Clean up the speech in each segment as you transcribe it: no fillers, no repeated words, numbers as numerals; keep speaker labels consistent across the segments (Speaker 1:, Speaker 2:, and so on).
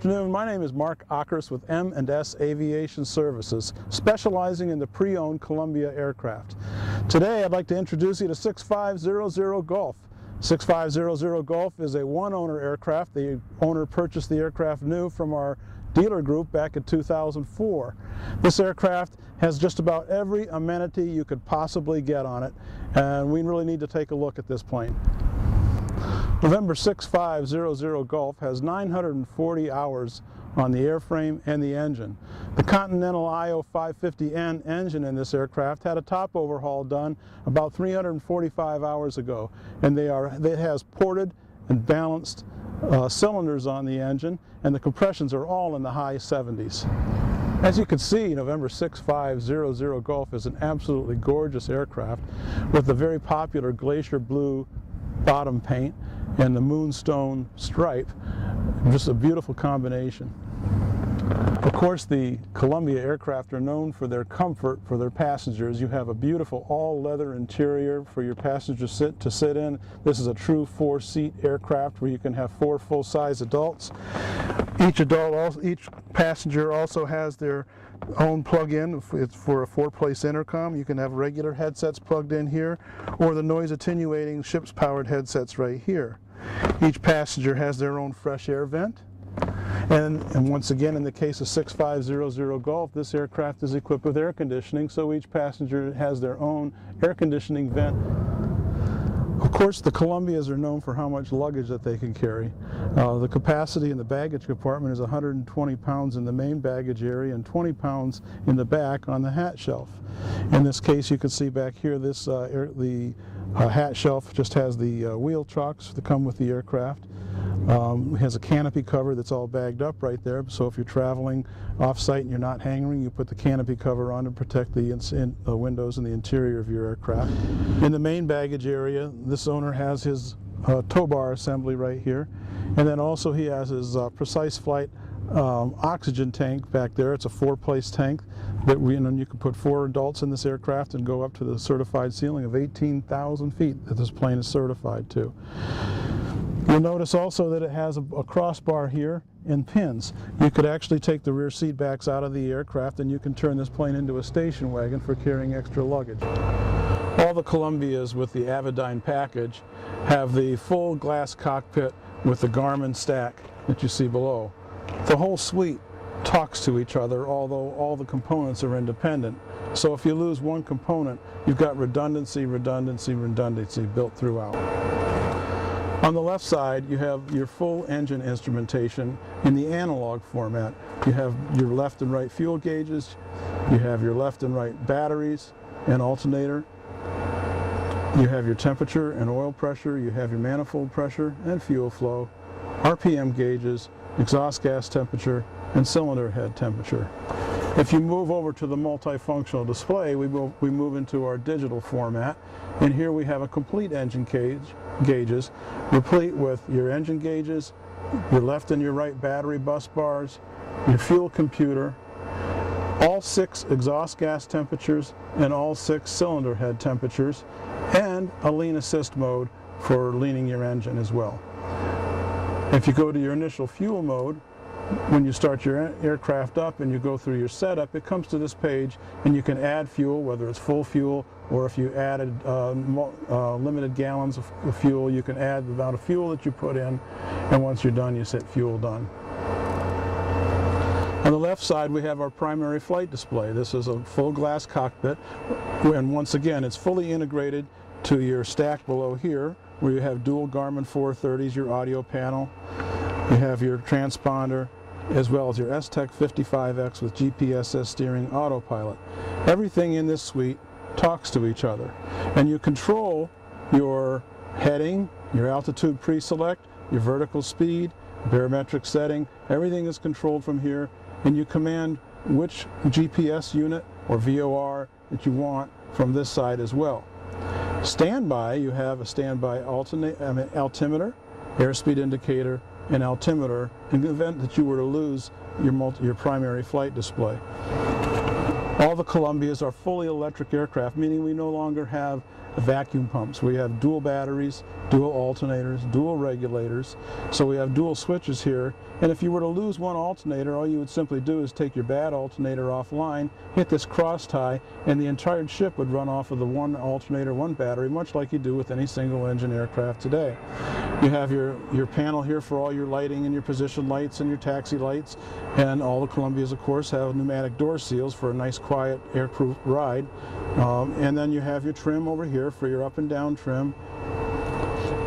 Speaker 1: afternoon. My name is Mark Okkerse with M&S Aviation Services, specializing in the pre-owned Columbia aircraft. Today I'd like to introduce you to 6500 Golf. 6500 Golf is a one-owner aircraft. The owner purchased the aircraft new from our dealer group back in 2004. This aircraft has just about every amenity you could possibly get on it, and we really need to take a look at this plane. November 6500 Golf has 940 hours on the airframe and the engine. The Continental IO 550N engine in this aircraft had a top overhaul done about 345 hours ago, and it has ported and balanced cylinders on the engine, and the compressions are all in the high 70s. As you can see, November 6500 Golf is an absolutely gorgeous aircraft with the very popular glacier blue bottom paint and the moonstone stripe. Just a beautiful combination. Of course, the Columbia aircraft are known for their comfort for their passengers. You have a beautiful all-leather interior for your passengers to sit in. This is a true four-seat aircraft where you can have four full-size adults. Each passenger also has their own plug-in. It's for a four-place intercom. You can have regular headsets plugged in here, or the noise attenuating ship's powered headsets right here. Each passenger has their own fresh air vent. And once again, in the case of 6500 Golf, this aircraft is equipped with air conditioning, so each passenger has their own air conditioning vent. Of course, the Columbias are known for how much luggage that they can carry. The capacity in the baggage compartment is 120 pounds in the main baggage area and 20 pounds in the back on the hat shelf. In this case, you can see back here, the hat shelf just has the wheel chocks that come with the aircraft. It has a canopy cover that's all bagged up right there, so if you're traveling off-site and you're not hanging, you put the canopy cover on to protect the windows and the interior of your aircraft. In the main baggage area, this owner has his tow bar assembly right here, and then also he has his Precise Flight oxygen tank back there. It's a four-place tank that you can put 4 adults in this aircraft and go up to the certified ceiling of 18,000 feet that this plane is certified to. You'll notice also that it has a crossbar here and pins. You could actually take the rear seat backs out of the aircraft and you can turn this plane into a station wagon for carrying extra luggage. All the Columbias with the Avidyne package have the full glass cockpit with the Garmin stack that you see below. The whole suite talks to each other, although all the components are independent. So if you lose one component, you've got redundancy built throughout. On the left side, you have your full engine instrumentation in the analog format. You have your left and right fuel gauges, you have your left and right batteries and alternator, you have your temperature and oil pressure, you have your manifold pressure and fuel flow, RPM gauges, exhaust gas temperature, and cylinder head temperature. If you move over to the multifunctional display, we move into our digital format, and here we have a complete engine gauges, replete with your engine gauges, your left and your right battery bus bars, your fuel computer, all 6 exhaust gas temperatures and all 6 cylinder head temperatures, and a lean assist mode for leaning your engine as well. If you go to your initial fuel mode, when you start your aircraft up and you go through your setup, it comes to this page and you can add fuel, whether it's full fuel or if you added limited gallons of fuel, you can add the amount of fuel that you put in, and once you're done, you set fuel done. On the left side, we have our primary flight display. This is a full glass cockpit, and once again, it's fully integrated to your stack below here, where you have dual Garmin 430s, your audio panel, you have your transponder, as well as your S-Tech 55X with GPSS steering autopilot. Everything in this suite talks to each other, and you control your heading, your altitude pre-select, your vertical speed, barometric setting. Everything is controlled from here, and you command which GPS unit or VOR that you want from this side as well. Standby, you have a standby altimeter, airspeed indicator, and altimeter in the event that you were to lose your primary flight display. All the Columbias are fully electric aircraft, meaning we no longer have vacuum pumps. We have dual batteries, dual alternators, dual regulators. So we have dual switches here. And if you were to lose one alternator, all you would simply do is take your bad alternator offline, hit this cross tie, and the entire ship would run off of the one alternator, one battery, much like you do with any single engine aircraft today. You have your panel here for all your lighting and your position lights and your taxi lights, and all the Columbias, of course, have pneumatic door seals for a nice quiet airproof ride. And then you have your trim over here for your up and down trim.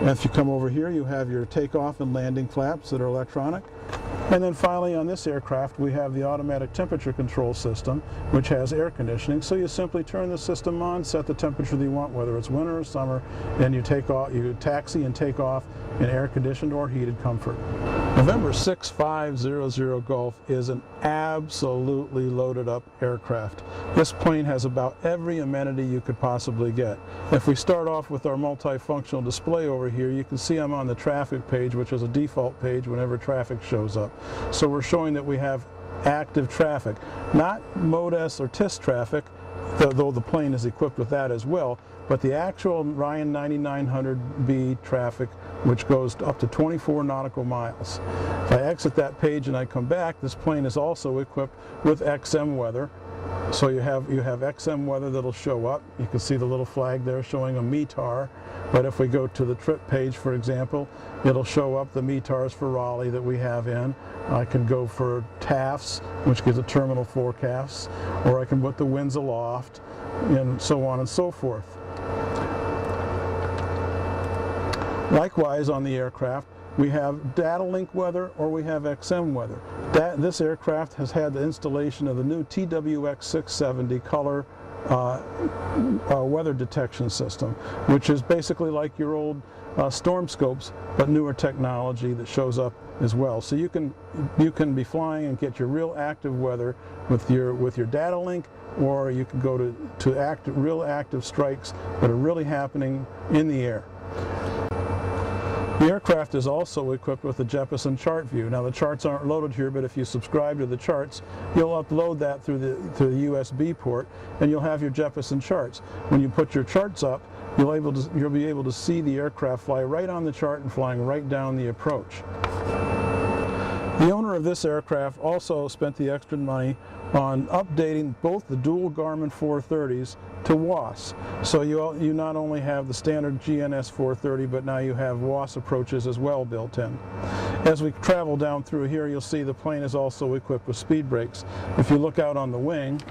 Speaker 1: And if you come over here, you have your takeoff and landing flaps that are electronic. And then finally on this aircraft we have the automatic temperature control system, which has air conditioning. So you simply turn the system on, set the temperature that you want, whether it's winter or summer, and you taxi and take off in air conditioned or heated comfort. November 6500 Golf is an absolutely loaded up aircraft. This plane has about every amenity you could possibly get. If we start off with our multifunctional display over here, you can see I'm on the traffic page, which is a default page whenever traffic shows up. So we're showing that we have active traffic, not Mode S or TIS traffic, though the plane is equipped with that as well, but the actual Ryan 9900B traffic, which goes up to 24 nautical miles. If I exit that page and I come back, this plane is also equipped with XM weather. So you have XM weather that'll show up. You can see the little flag there showing a METAR. But if we go to the trip page, for example, it'll show up the METARs for Raleigh that we have in. I can go for TAFs, which gives a terminal forecast, or I can put the winds aloft, and so on and so forth. Likewise, on the aircraft, we have data link weather or we have XM weather. This aircraft has had the installation of the new TWX 670 color weather detection system, which is basically like your old storm scopes, but newer technology that shows up as well. So you can be flying and get your real active weather with your data link, or you can go to real active strikes that are really happening in the air. The aircraft is also equipped with a Jeppesen chart view. Now the charts aren't loaded here, but if you subscribe to the charts, you'll upload that through the USB port, and you'll have your Jeppesen charts. When you put your charts up, you'll be able to see the aircraft fly right on the chart and flying right down the approach. The owner of this aircraft also spent the extra money on updating both the dual Garmin 430s to WAS. So you not only have the standard GNS 430, but now you have WAS approaches as well built in. As we travel down through here, you'll see the plane is also equipped with speed brakes. If you look out on the wing,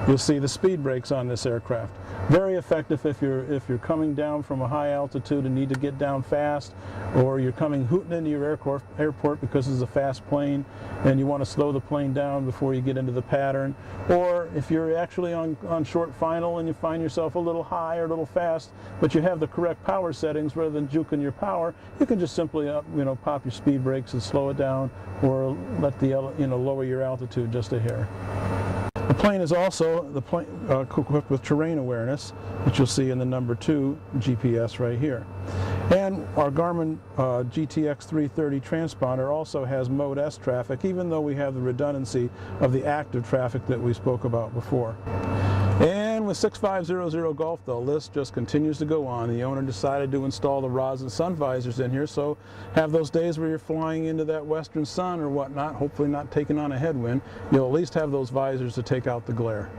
Speaker 1: you'll see the speed brakes on this aircraft. Very effective if you're coming down from a high altitude and need to get down fast, or you're coming hooting into your airport because it's a fast plane and you want to slow the plane down before you get into the pattern, or if you're actually on short final and you find yourself a little high or a little fast, but you have the correct power settings, rather than juking your power, you can just simply pop your speed brakes and slow it down, or let lower your altitude just a hair. The plane is also equipped with terrain awareness, which you'll see in the number 2 GPS right here. And our Garmin GTX 330 transponder also has Mode S traffic, even though we have the redundancy of the active traffic that we spoke about before. And with 6500 Golf, the list just continues to go on. The owner decided to install the rods and sun visors in here, so have those days where you're flying into that western sun or whatnot, hopefully not taking on a headwind, you'll at least have those visors to take out the glare.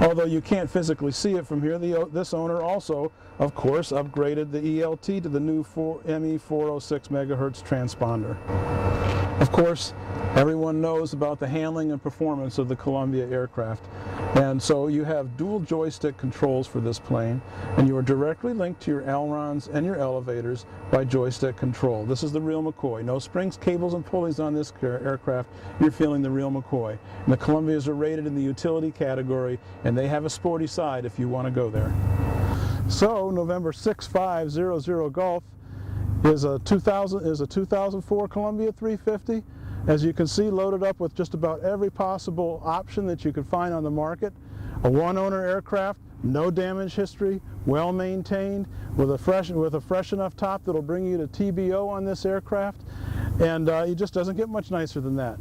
Speaker 1: Although you can't physically see it from here, this owner also, of course, upgraded the ELT to the new ME 406 MHz transponder. Of course, everyone knows about the handling and performance of the Columbia aircraft. And so you have dual joystick controls for this plane, and you are directly linked to your ailerons and your elevators by joystick control. This is the real McCoy. No springs, cables, and pulleys on this aircraft. You're feeling the real McCoy. And the Columbias are rated in the utility category, and they have a sporty side if you want to go there. So November 6500 Golf is a 2004 Columbia 350. As you can see, loaded up with just about every possible option that you could find on the market. A one-owner aircraft, no damage history, well maintained, with a fresh enough top that'll bring you to TBO on this aircraft, and it just doesn't get much nicer than that.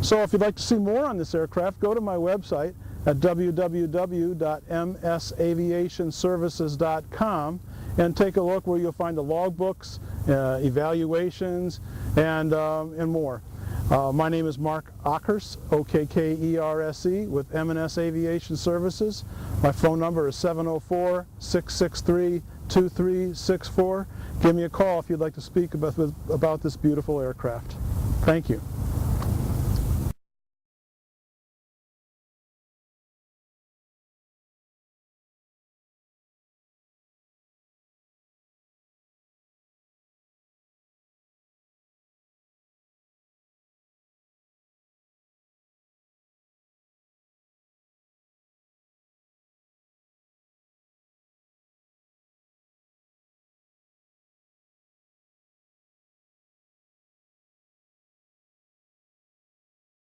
Speaker 1: So if you'd like to see more on this aircraft, go to my website at www.msaviationservices.com and take a look where you'll find the logbooks, evaluations, and more. My name is Mark Okkerse, O-K-K-E-R-S-E, with M&S Aviation Services. My phone number is 704-663-2364. Give me a call if you'd like to speak about this beautiful aircraft. Thank you.